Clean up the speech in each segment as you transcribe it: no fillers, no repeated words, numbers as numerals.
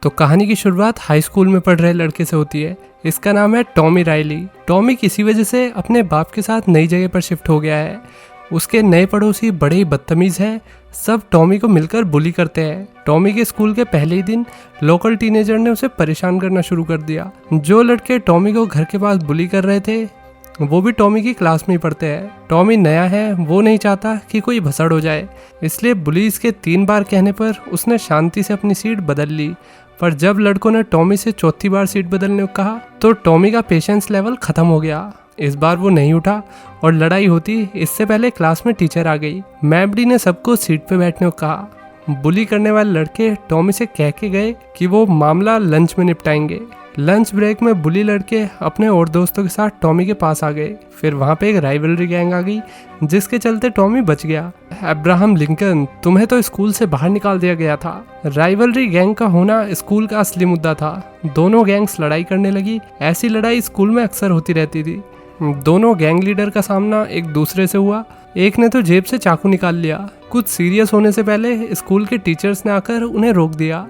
तो कहानी की शुरुआत हाई स्कूल में पढ़ रहे लड़के से होती है। इसका नाम है टॉमी राइली। टॉमी किसी वजह से अपने बाप के साथ नई जगह पर शिफ्ट हो गया है। उसके नए पड़ोसी बड़े ही बदतमीज हैं। सब टॉमी को मिलकर बुली करते हैं। टॉमी के स्कूल के पहले ही दिन लोकल टीनेजर ने उसे परेशान करना शुरू कर दिया। जो लड़के टॉमी को घर के पास बुली कर रहे थे वो भी टॉमी की क्लास में ही पढ़ते हैं। टॉमी नया है, वो नहीं चाहता कि कोई भसड़ हो जाए, इसलिए बुलीज के 3 बार कहने पर उसने शांति से अपनी सीट बदल ली। पर जब लड़कों ने टॉमी से चौथी बार सीट बदलने को कहा तो टॉमी का पेशेंस लेवल खत्म हो गया। इस बार वो नहीं उठा और लड़ाई होती इससे पहले क्लास में टीचर आ गई। मैमडी ने सबको सीट पे बैठने को कहा। बुली करने वाले लड़के टॉमी से कह के गए कि वो मामला लंच में निपटाएंगे। लंच ब्रेक में बुली लड़के अपने और दोस्तों के साथ टॉमी के पास आ गए। फिर वहाँ पे एक राइवलरी गैंग आ गई जिसके चलते टॉमी बच गया। अब्राहम लिंकन, तुम्हें तो स्कूल से बाहर निकाल दिया गया था। राइवलरी गैंग का होना स्कूल का असली मुद्दा था। दोनों गैंग्स लड़ाई करने लगी। ऐसी लड़ाई स्कूल में अक्सर होती रहती थी। दोनों गैंग लीडर का सामना एक दूसरे से हुआ। एक ने तो जेब से चाकू निकाल लिया। कुछ सीरियस होने से पहले स्कूल के टीचर्स ने आकर उन्हें रोक दिया।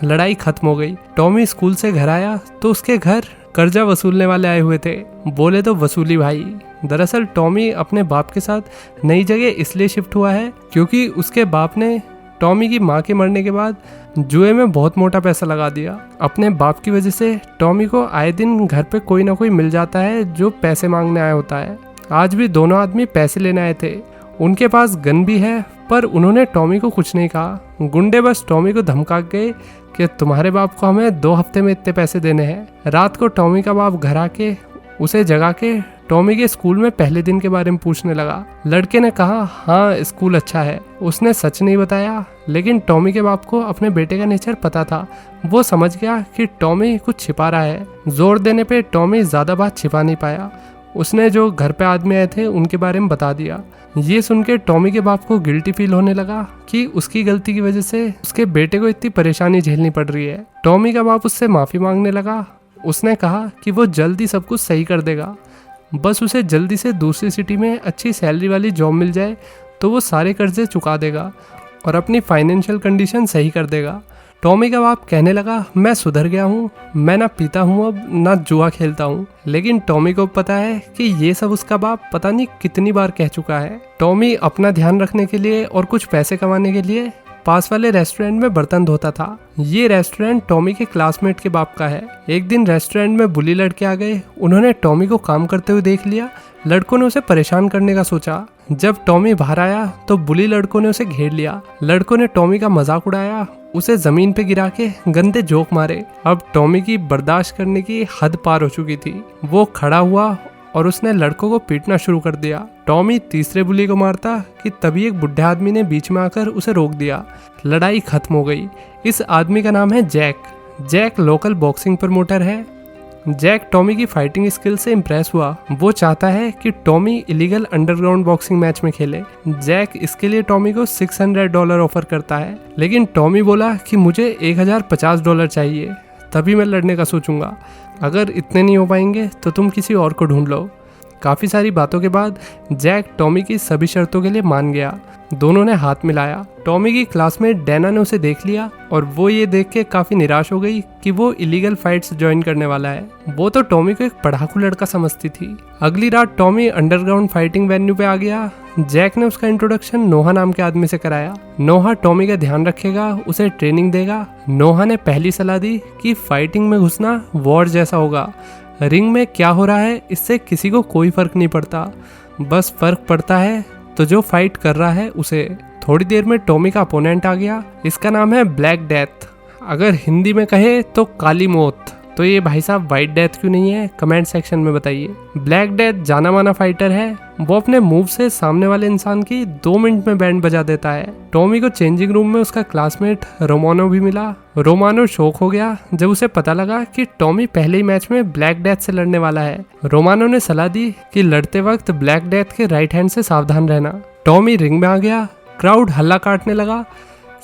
लड़ाई खत्म हो गई। टॉमी स्कूल से घर आया तो उसके घर कर्जा वसूलने वाले आए हुए थे। बोले तो वसूली भाई। दरअसल टॉमी अपने बाप के साथ नई जगह इसलिए शिफ्ट हुआ है क्योंकि उसके बाप ने टॉमी की माँ के मरने के बाद जुए में बहुत मोटा पैसा लगा दिया। अपने बाप की वजह से टॉमी को आए दिन घर पे कोई ना कोई मिल जाता है जो पैसे मांगने आया होता है। आज भी दोनों आदमी पैसे लेने आए थे। उनके पास गन भी है पर उन्होंने टॉमी को कुछ नहीं कहा। गुंडे बस टॉमी को धमका गए कि तुम्हारे बाप को हमें 2 हफ्ते में इतने पैसे देने हैं। रात को टॉमी का बाप घर आके उसे जगा के टॉमी के स्कूल में पहले दिन के बारे में पूछने लगा। लड़के ने कहा हाँ स्कूल अच्छा है। उसने सच नहीं बताया लेकिन टॉमी के बाप को अपने बेटे का नेचर पता था। वो समझ गया कि टॉमी कुछ छिपा रहा है। जोर देने पे टॉमी ज़्यादा बात छिपा नहीं पाया। उसने जो घर पे आदमी आए थे उनके बारे में बता दिया। ये सुन के टॉमी के बाप को गिल्टी फील होने लगा कि उसकी गलती की वजह से उसके बेटे को इतनी परेशानी झेलनी पड़ रही है। टॉमी का बाप उससे माफ़ी मांगने लगा। उसने कहा कि वो जल्दी सब कुछ सही कर देगा, बस उसे जल्दी से दूसरी सिटी में अच्छी सैलरी वाली जॉब मिल जाए तो वो सारे कर्जे चुका देगा और अपनी फाइनेंशियल कंडीशन सही कर देगा। टॉमी का बाप कहने लगा मैं सुधर गया हूँ, मैं ना पीता हूँ अब ना जुआ खेलता हूँ। लेकिन टॉमी को पता है कि ये सब उसका बाप पता नहीं कितनी बार कह चुका है। टॉमी अपना ध्यान रखने के लिए और कुछ पैसे कमाने के लिए पास वाले रेस्टोरेंट में बर्तन धोता था। ये रेस्टोरेंट टॉमी के क्लासमेट के बाप का है। एक दिन रेस्टोरेंट में बुली लड़के आ गए। उन्होंने टॉमी को काम करते हुए देख लिया। लड़कों ने उसे परेशान करने का सोचा। जब टॉमी बाहर आया तो बुली लड़कों ने उसे घेर लिया। लड़कों ने टॉमी का मजाक उड़ाया, उसे जमीन पे गिरा के गंदे जोक मारे। अब टॉमी की बर्दाश्त करने की हद पार हो चुकी थी। वो खड़ा हुआ और उसने लड़कों को पीटना शुरू कर दिया। टॉमी तीसरे बुली को मारता कि तभी एक बुढ़े आदमी ने बीच में आकर उसे रोक दिया। लड़ाई खत्म हो गई। इस आदमी का नाम है Jack. Jack local boxing promoter है। जैक टॉमी की फाइटिंग स्किल से इम्प्रेस हुआ। वो चाहता है कि Tommy illegal underground boxing match में खेले। जैक इसके लिए टॉमी को $600 ऑफर करता है, लेकिन टॉमी बोला कि मुझे $1050 चाहिए, तभी मैं लड़ने का सोचूंगा। अगर इतने नहीं हो पाएंगे तो तुम किसी और को ढूंढ लो। काफ़ी सारी बातों के बाद जैक टॉमी की सभी शर्तों के लिए मान गया। दोनों ने हाथ मिलाया। टॉमी की क्लासमेट डैना ने उसे देख लिया और वो ये देख के काफ़ी निराश हो गई कि वो इलीगल फाइट्स ज्वाइन करने वाला है। वो तो टॉमी को एक पढ़ाकू लड़का समझती थी। अगली रात टॉमी अंडरग्राउंड फाइटिंग वेन्यू पे आ गया। जैक ने उसका इंट्रोडक्शन नोहा नाम के आदमी से कराया। नोहा टॉमी का ध्यान रखेगा, उसे ट्रेनिंग देगा। नोहा ने पहली सलाह दी कि फाइटिंग में घुसना वॉर जैसा होगा। रिंग में क्या हो रहा है इससे किसी को कोई फर्क नहीं पड़ता, बस फर्क पड़ता है तो जो फाइट कर रहा है उसे। थोड़ी देर में टॉमी का अपोनेंट आ गया। इसका नाम है ब्लैक डेथ, अगर हिंदी में कहे तो काली मौत। तो ये भाई साहब वाइट डेथ क्यों नहीं है, कमेंट सेक्शन में बताइए। ब्लैक डेथ जाना माना फाइटर है। वो अपने मूव से सामने वाले इंसान की 2 मिनट में बैंड बजा देता है। टॉमी को चेंजिंग रूम में उसका क्लासमेट रोमानो भी मिला। रोमानो शॉक हो गया जब उसे पता लगा कि टॉमी पहले ही मैच में ब्लैक डेथ से लड़ने वाला है। रोमानो ने सलाह दी कि लड़ते वक्त ब्लैक डेथ के राइट हैंड से सावधान रहना। टॉमी रिंग में आ गया। क्राउड हल्ला काटने लगा।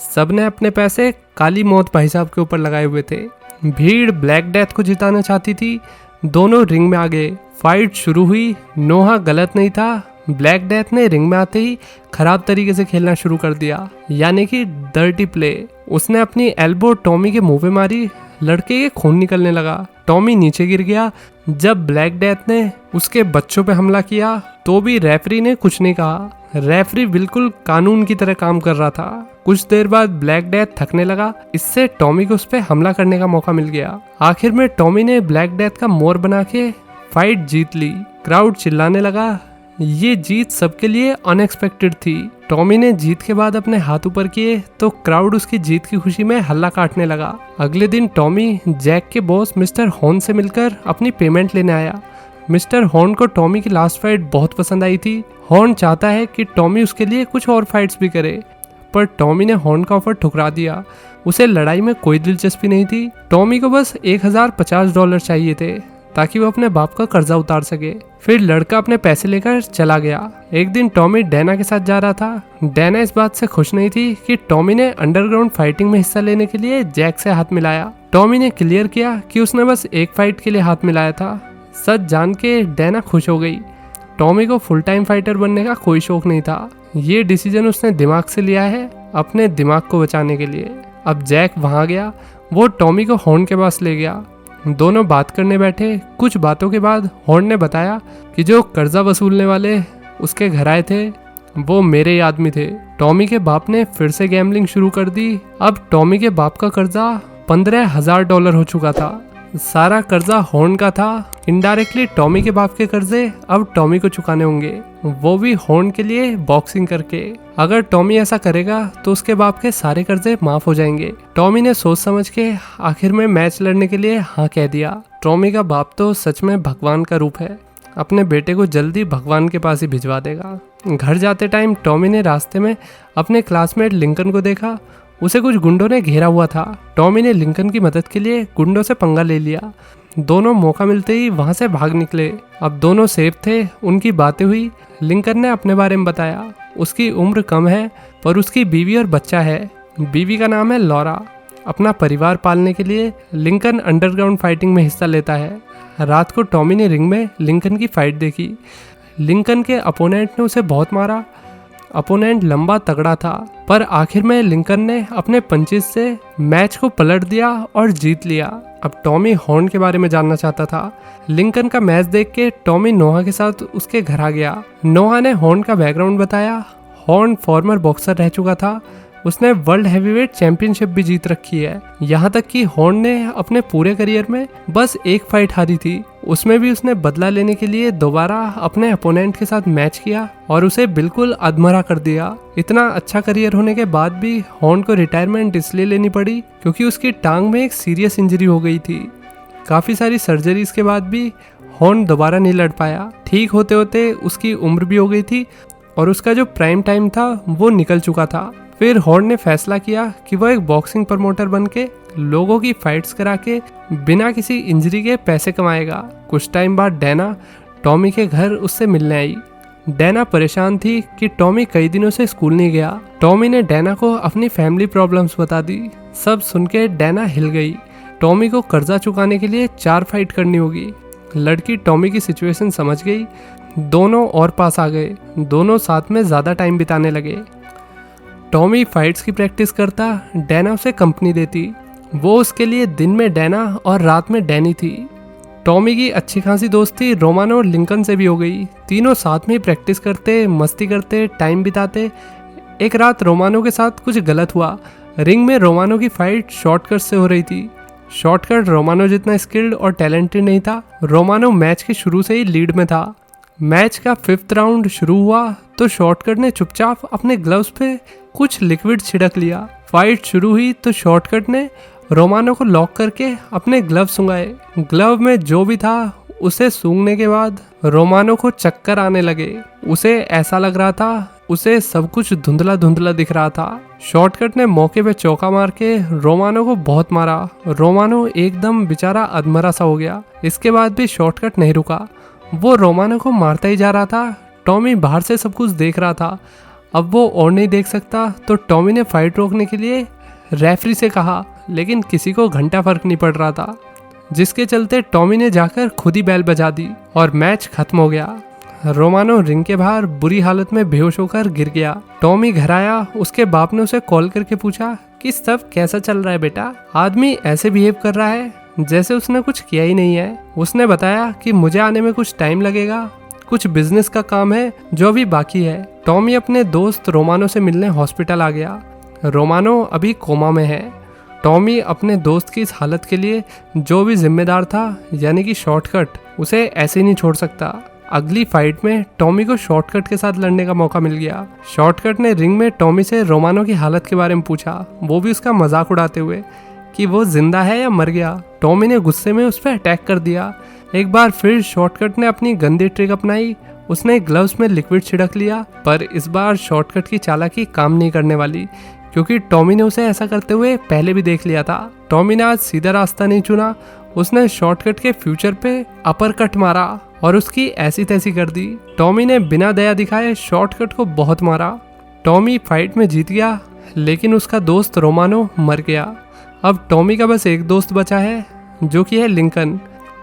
सबने अपने पैसे काली मौत भाई साहब के ऊपर लगाए हुए थे। भीड़ ब्लैक डेथ को जिताना चाहती थी। दोनों रिंग में आ गए। फाइट शुरू हुई। नोहा गलत नहीं था। ब्लैक डेथ ने रिंग में आते ही खराब तरीके से खेलना शुरू कर दिया, यानी कि डर्टी प्ले। उसने अपनी एल्बो टॉमी के मुंह पे मारी। लड़के के खून निकलने लगा। टॉमी नीचे गिर गया। जब ब्लैक डेथ ने उसके बच्चों पे हमला किया तो भी रेफरी ने कुछ नहीं कहा। रेफरी बिल्कुल कानून की तरह काम कर रहा था। कुछ देर बाद ब्लैक डेथ थकने लगा। इससे टॉमी को उस पर हमला करने का मौका मिल गया। आखिर में टॉमी ने ब्लैक डेथ का मोर बना के फाइट जीत ली। क्राउड चिल्लाने लगा। ये जीत सबके लिए अनएक्सपेक्टेड थी। टॉमी ने जीत के बाद अपने हाथ ऊपर किए तो क्राउड उसकी जीत की खुशी में हल्ला काटने लगा। अगले दिन टॉमी जैक के बॉस मिस्टर हॉर्न से मिलकर अपनी पेमेंट लेने आया। मिस्टर हॉर्न को टॉमी की लास्ट फाइट बहुत पसंद आई थी। हॉर्न चाहता है कि टॉमी उसके लिए कुछ और फाइट्स भी करे, पर टॉमी ने हॉर्न का ऑफर ठुकरा दिया। उसे लड़ाई में कोई दिलचस्पी नहीं थी। टॉमी को बस $1050 चाहिए थे ताकि वो अपने बाप का कर्जा उतार सके। फिर लड़का अपने पैसे लेकर चला गया। एक दिन टॉमी डैना के साथ जा रहा था। डैना इस बात से खुश नहीं थी कि टॉमी ने अंडरग्राउंड फाइटिंग में हिस्सा लेने के लिए जैक से हाथ मिलाया। टॉमी ने क्लियर किया कि उसने बस एक फाइट के लिए हाथ मिलाया था। सच जान के डैना खुश हो गई। टॉमी को फुल टाइम फाइटर बनने का कोई शौक नहीं था। ये डिसीजन उसने दिमाग से लिया है, अपने दिमाग को बचाने के लिए। अब जैक वहां गया। वो टॉमी को हॉर्न के पास ले गया। दोनों बात करने बैठे। कुछ बातों के बाद हॉर्न ने बताया कि जो कर्जा वसूलने वाले उसके घर आए थे वो मेरे ही आदमी थे। टॉमी के बाप ने फिर से गैम्बलिंग शुरू कर दी। अब टॉमी के बाप का कर्जा $15,000 हो चुका था। सारा कर्जा हॉर्न का था। इनडायरेक्टली टॉमी के बाप के कर्जे अब टॉमी को चुकाने होंगे, वो भी हॉर्न के लिए बॉक्सिंग करके। अगर टॉमी ऐसा करेगा तो उसके बाप के सारे कर्जे माफ हो जाएंगे। टॉमी ने सोच समझ के आखिर में मैच लड़ने के लिए हाँ कह दिया। टॉमी का बाप तो सच में भगवान का रूप है। अपने बेटे को जल्दी भगवान के पास ही भिजवा देगा। घर जाते टाइम टॉमी ने रास्ते में अपने क्लासमेट लिंकन को देखा। उसे कुछ गुंडों ने घेरा हुआ था। टॉमी ने लिंकन की मदद के लिए गुंडों से पंगा ले लिया। दोनों मौका मिलते ही वहां से भाग निकले। अब दोनों सेफ थे। उनकी बातें हुई। लिंकन ने अपने बारे में बताया। उसकी उम्र कम है पर उसकी बीवी और बच्चा है। बीवी का नाम है लॉरा। अपना परिवार पालने के लिए लिंकन अंडरग्राउंड फाइटिंग में हिस्सा लेता है। रात को टॉमी ने रिंग में लिंकन की फाइट देखी। लिंकन के अपोनेंट ने उसे बहुत मारा। अपोनेंट लंबा तगड़ा था पर आखिर में लिंकन ने अपने पंचेस से मैच को पलट दिया और जीत लिया। अब टॉमी हॉर्न के बारे में जानना चाहता था। लिंकन का मैच देख के टॉमी नोहा के साथ उसके घर आ गया। नोहा ने हॉर्न का बैकग्राउंड बताया। हॉर्न फॉर्मर बॉक्सर रह चुका था। उसने वर्ल्ड हैवीवेट चैंपियनशिप भी जीत रखी है। यहाँ तक कि हॉर्न ने अपने पूरे करियर में बस एक फाइट हारी थी। उसमें भी उसने बदला लेने के लिए दोबारा अपने अपोनेंट के साथ मैच किया और उसे बिल्कुल अधमरा कर दिया। इतना अच्छा करियर होने के बाद भी हॉर्न को रिटायरमेंट इसलिए लेनी पड़ी क्योंकि उसकी टांग में एक सीरियस इंजरी हो गई थी। काफ़ी सारी सर्जरीज के बाद भी हॉर्न दोबारा नहीं लड़ पाया। ठीक होते होते उसकी उम्र भी हो गई थी और उसका जो प्राइम टाइम था वो निकल चुका था। फिर हॉर्न ने फैसला किया कि वह एक बॉक्सिंग प्रमोटर बन के लोगों की फाइट्स करा के बिना किसी इंजरी के पैसे कमाएगा। कुछ टाइम बाद डैना टॉमी के घर उससे मिलने आई। डैना परेशान थी कि टॉमी कई दिनों से स्कूल नहीं गया। टॉमी ने डैना को अपनी फैमिली प्रॉब्लम्स बता दी। सब सुन के डैना हिल गई। टॉमी को कर्जा चुकाने के लिए 4 फाइट करनी होगी। लड़की टॉमी की सिचुएशन समझ गई। दोनों और पास आ गए। दोनों साथ में ज़्यादा टाइम बिताने लगे। टॉमी फाइट्स की प्रैक्टिस करता, डैना उसे कंपनी देती। वो उसके लिए दिन में डैना और रात में डैनी थी। टॉमी की अच्छी खासी दोस्ती रोमानो और लिंकन से भी हो गई। तीनों साथ में ही प्रैक्टिस करते, मस्ती करते, टाइम बिताते। एक रात रोमानो के साथ कुछ गलत हुआ। रिंग में रोमानो की फाइट शॉर्टकट से हो रही थी। शॉर्टकट रोमानो जितना स्किल्ड और टैलेंटेड नहीं था। रोमानो मैच के शुरू से ही लीड में था। मैच का 5th राउंड शुरू हुआ तो शॉर्टकट ने चुपचाप अपने ग्लव्स पे कुछ लिक्विड छिड़क लिया। फाइट शुरू हुई तो शॉर्टकट ने रोमानो को लॉक करके अपने ग्लव सूंघाए। ग्लव में जो भी था उसे सूंघने के बाद रोमानो को चक्कर आने लगे। उसे ऐसा लग रहा था उसे सब कुछ धुंधला धुंधला दिख रहा था। शॉर्टकट ने मौके पे चौका मार के रोमानो को बहुत मारा। रोमानो एकदम बेचारा अधमरा सा हो गया। इसके बाद भी शॉर्टकट नहीं रुका। वो रोमानो को मारता ही जा रहा था। टॉमी बाहर से सब कुछ देख रहा था। अब वो और नहीं देख सकता तो टॉमी ने फाइट रोकने के लिए रेफरी से कहा, लेकिन किसी को घंटा फर्क नहीं पड़ रहा था, जिसके चलते टॉमी ने जाकर खुद ही बैल बजा दी और मैच खत्म हो गया। रोमानो रिंग के बाहर बुरी हालत में बेहोश होकर गिर गया। टॉमी घर आया। उसके बाप ने उसे कॉल करके पूछा कि सब कैसा चल रहा है बेटा। आदमी ऐसे बिहेव कर रहा है जैसे उसने कुछ किया ही नहीं है। उसने बताया कि मुझे आने में कुछ टाइम लगेगा, कुछ बिजनेस का काम है जो अभी बाकी है। टॉमी अपने दोस्त रोमानो से मिलने हॉस्पिटल आ गया। रोमानो अभी कोमा में है। टॉमी अपने दोस्त की इस हालत के लिए जो भी जिम्मेदार था, यानी कि शॉर्टकट, उसे ऐसे नहीं छोड़ सकता। अगली फाइट में टॉमी को शॉर्टकट के साथ लड़ने का मौका मिल गया। शॉर्टकट ने रिंग में टॉमी से रोमानो की हालत के बारे में पूछा, वो भी उसका मजाक उड़ाते हुए कि वो जिंदा है या मर गया। टॉमी ने गुस्से में उस पर अटैक कर दिया। एक बार फिर शॉर्टकट ने अपनी गंदी ट्रिक अपनाई। उसने ग्लव्स में लिक्विड छिड़क लिया, पर इस बार शॉर्टकट की चालाकी काम नहीं करने वाली, क्योंकि टॉमी ने उसे ऐसा करते हुए पहले भी देख लिया था। टॉमी ने आज सीधा रास्ता नहीं चुना। उसने शॉर्टकट के फ्यूचर पे अपर कट मारा और उसकी ऐसी तैसी कर दी। टॉमी ने बिना दया दिखाए शॉर्टकट को बहुत मारा। टॉमी फाइट में जीत गया, लेकिन उसका दोस्त रोमानो मर गया। अब टॉमी का बस एक दोस्त बचा है, जो कि है लिंकन।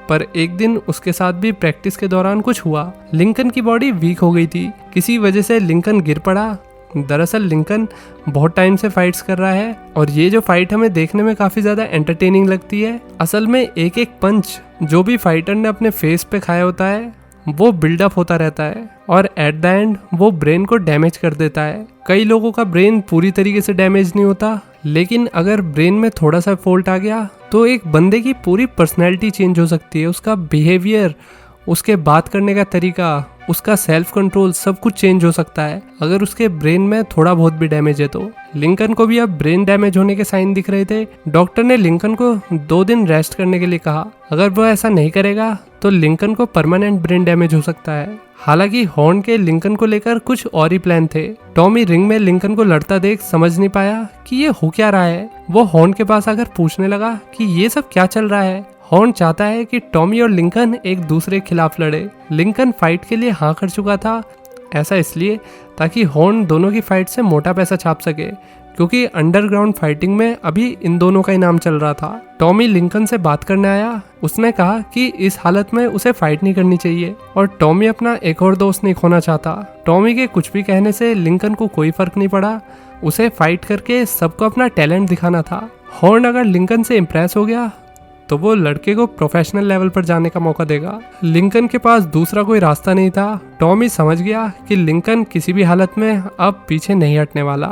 पर एक दिन उसके साथ भी प्रैक्टिस के दौरान कुछ हुआ। लिंकन की बॉडी वीक हो गई थी, किसी वजह से लिंकन गिर पड़ा। दरअसल लिंकन बहुत टाइम से फाइट्स कर रहा है और ये जो फाइट हमें देखने में काफी ज्यादा एंटरटेनिंग लगती है। असल में एक एक पंच जो भी फाइटर ने अपने फेस पे खाया होता है वो बिल्डअप होता रहता है और एट द एंड वो ब्रेन को डैमेज कर देता है। कई लोगों का ब्रेन पूरी तरीके से डैमेज नहीं होता, लेकिन अगर ब्रेन में थोड़ा सा फॉल्ट आ गया तो एक बंदे की पूरी पर्सनैलिटी चेंज हो सकती है। उसका बिहेवियर, उसके बात करने का तरीका, उसका सेल्फ कंट्रोल, सब कुछ चेंज हो सकता है अगर उसके ब्रेन में थोड़ा बहुत भी डैमेज है तो। लिंकन को भी अब ब्रेन डैमेज होने के साइन दिख रहे थे। डॉक्टर ने लिंकन को 2 दिन रेस्ट करने के लिए कहा। अगर वो ऐसा नहीं करेगा तो लिंकन को परमानेंट ब्रेन डैमेज हो सकता है। हालांकि हॉर्न के लिंकन को लेकर कुछ और ही प्लान थे। टॉमी रिंग में लिंकन को लड़ता देख समझ नहीं पाया कि ये हो क्या रहा है। वो हॉर्न के पास आकर पूछने लगा कि ये सब क्या चल रहा है। हॉर्न चाहता है कि टॉमी और लिंकन एक दूसरे के खिलाफ लड़े। लिंकन फाइट के लिए हाँ कर चुका था, ऐसा इसलिए ताकि हॉर्न दोनों की फाइट से मोटा पैसा छाप सके, क्योंकि अंडरग्राउंड फाइटिंग में अभी इन दोनों का इनाम चल रहा था। टॉमी लिंकन से बात करने आया। उसने कहा कि इस हालत में उसे फाइट नहीं करनी चाहिए और टॉमी अपना एक और दोस्त नहीं खोना चाहता। टॉमी के कुछ भी कहने से लिंकन को कोई फर्क नहीं पड़ा। उसे फाइट करके सबको अपना टैलेंट दिखाना था। हॉर्न अगर लिंकन से इम्प्रेस हो गया तो वो लड़के को प्रोफेशनल लेवल पर जाने का मौका देगा। लिंकन के पास दूसरा कोई रास्ता नहीं था। टॉमी समझ गया कि लिंकन किसी भी हालत में अब पीछे नहीं हटने वाला।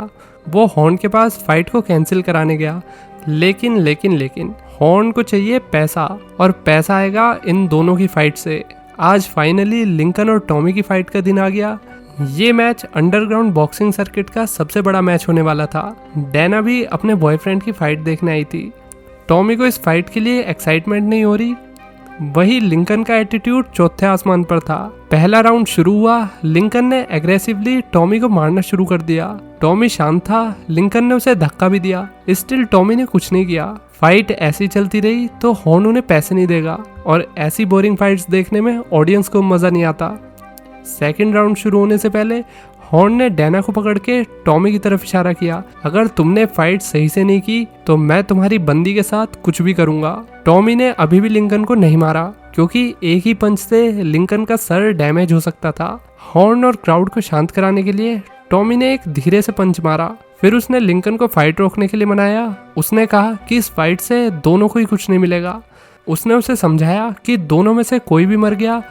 वो हॉर्न के पास फाइट को कैंसिल कराने गया, लेकिन हॉर्न को चाहिए पैसा, और पैसा आएगा इन दोनों की फाइट से। आज फाइनली लिंकन और टॉमी की फाइट का दिन आ गया। ये मैच अंडरग्राउंड बॉक्सिंग सर्किट का सबसे बड़ा मैच होने वाला था। डैना भी अपने बॉयफ्रेंड की फाइट देखने आई थी। टॉमी को इस फाइट के लिए एक्साइटमेंट नहीं हो रही। वही लिंकन का एटीट्यूड चौथे आसमान पर था। पहला राउंड शुरू हुआ। लिंकन ने एग्रेसिवली टॉमी को मारना शुरू कर दिया। टॉमी शांत था। लिंकन ने उसे धक्का भी दिया। स्टिल टॉमी ने कुछ नहीं किया। फाइट ऐसी चलती रही तो हॉर्न उन्हें पैसे नहीं देगा, और ऐसी बोरिंग फाइट्स देखने में ऑडियंस को मजा नहीं आता। सेकेंड राउंड शुरू होने से पहले हॉर्न ने डैना को पकड़ के टॉमी की तरफ इशारा किया, अगर तुमने फाइट सही से नहीं की तो मैं तुम्हारी बंदी के साथ कुछ भी करूंगा। टॉमी ने अभी भी लिंकन को नहीं मारा, क्योंकि एक ही पंच से लिंकन का सर डैमेज हो सकता था। हॉर्न और क्राउड को शांत कराने के लिए टॉमी ने एक धीरे से पंच मारा। फिर उसने लिंकन को फाइट रोकने के लिए मनाया। उसने कहा कि इस फाइट से दोनों को ही कुछ नहीं मिलेगा। उसने उसे समझाया कि दोनों में से कोई भी मर गया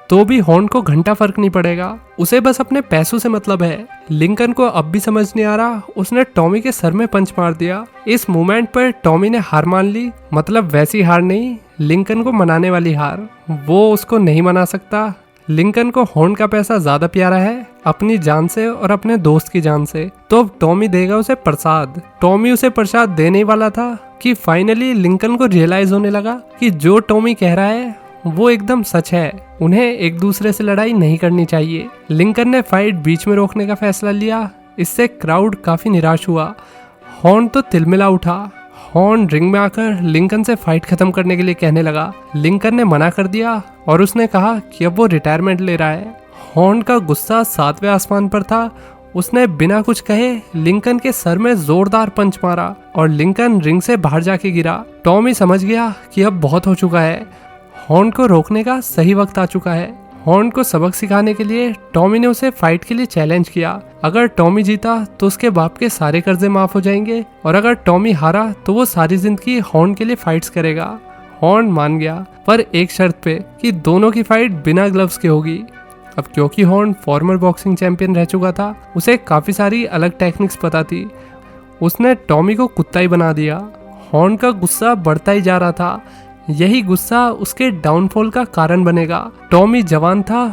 तो भी हॉर्न को घंटा फर्क नहीं पड़ेगा, उसे बस अपने पैसों से मतलब है। लिंकन को अब भी समझ नहीं आ रहा। उसने टॉमी के सर में पंच मार दिया। इस मोमेंट पर टॉमी ने हार मान ली, मतलब वैसी हार नहीं, लिंकन को मनाने वाली हार। वो उसको नहीं मना सकता। लिंकन को हॉर्न का पैसा ज्यादा प्यारा है अपनी जान से और अपने दोस्त की जान से। तो अब टॉमी देगा उसे प्रसाद। टॉमी उसे प्रसाद देने ही वाला था कि फाइनली लिंकन को रियलाइज होने लगा कि जो टॉमी कह रहा है वो एकदम सच है। उन्हें एक दूसरे से लड़ाई नहीं करनी चाहिए। लिंकन ने फाइट बीच में रोकने का फैसला लिया। इससे क्राउड काफी निराश हुआ। हॉर्न तो तिलमिला उठा। हॉर्न रिंग में आकर लिंकन से फाइट खत्म करने के लिए कहने लगा। लिंकन ने मना कर दिया और उसने कहा कि अब वो रिटायरमेंट ले रहा है। हॉर्न का गुस्सा 7वें आसमान पर था। उसने बिना कुछ कहे लिंकन के सर में जोरदार पंच मारा और लिंकन रिंग से बाहर जाके गिरा। टॉमी समझ गया कि अब बहुत हो चुका है। हॉर्न को रोकने का सही वक्त आ चुका है। हॉर्न को सबक सिखाने के लिए टॉमी ने उसे फाइट के लिए चैलेंज किया। अगर टॉमी जीता तो उसके बाप के सारे कर्जे माफ हो जाएंगे और अगर टॉमी हारा तो वो सारी जिंदगी हॉर्न के लिए फाइट्स करेगा। हॉर्न मान गया, पर एक शर्त पे कि दोनों की फाइट बिना ग्लव्स के होगी। अब क्योंकि हॉर्न फॉर्मर बॉक्सिंग चैंपियन रह चुका था, उसे काफी सारी अलग टेक्निक्स पता थी। उसने टॉमी को कुत्ता ही बना दिया। हॉर्न का गुस्सा बढ़ता ही जा रहा था। यही गुस्सा उसके डाउनफॉल का कारण बनेगा। टॉमी जवान था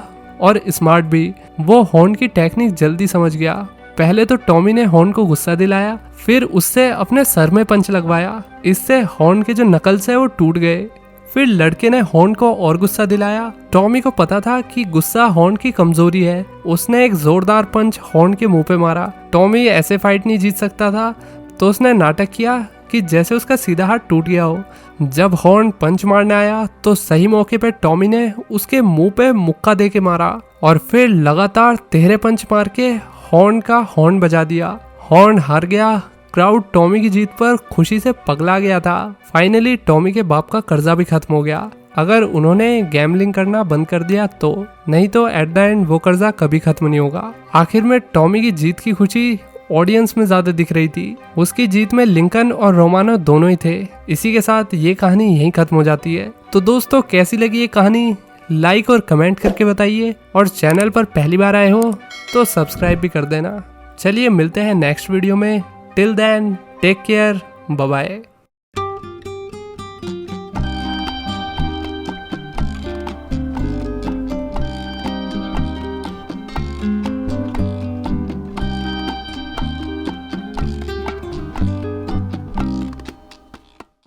और स्मार्ट भी। वो हॉर्न की टेक्निक जल्दी समझ गया। पहले तो टॉमी ने हॉर्न को गुस्सा दिलाया, फिर उससे अपने सर में पंच लगवाया। इससे हॉर्न के जो नकल्स है वो टूट गए। फिर लड़के ने हॉर्न को और गुस्सा दिलाया। टॉमी को पता था कि गुस्सा हॉर्न की कमजोरी है। उसने एक जोरदार पंच हॉर्न के मुंह पे मारा। टॉमी ऐसे फाइट नहीं जीत सकता था, तो उसने नाटक किया कि जैसे उसका सीधा हाथ टूट गया हो। जब हॉर्न पंच मारने आया तो सही मौके पे टॉमी ने उसके मुंह पे मुक्का दे के मारा और फिर लगातार 13 पंच मार के हॉर्न का हॉर्न बजा दिया। हॉर्न हार गया। क्राउड टॉमी की जीत पर खुशी से पगला गया था। फाइनली टॉमी के बाप का कर्जा भी खत्म हो गया, अगर उन्होंने गैम्बलिंग करना बंद कर दिया तो। नहीं तो एट द एंड वो कर्जा कभी खत्म नहीं होगा। आखिर में टॉमी की जीत की खुशी ऑडियंस में ज्यादा दिख रही थी। उसकी जीत में लिंकन और रोमानो दोनों ही थे। इसी के साथ ये कहानी यहीं खत्म हो जाती है। तो दोस्तों, कैसी लगी ये कहानी लाइक और कमेंट करके बताइए, और चैनल पर पहली बार आए हो तो सब्सक्राइब भी कर देना। चलिए मिलते हैं नेक्स्ट वीडियो में। Till then take care, bye bye.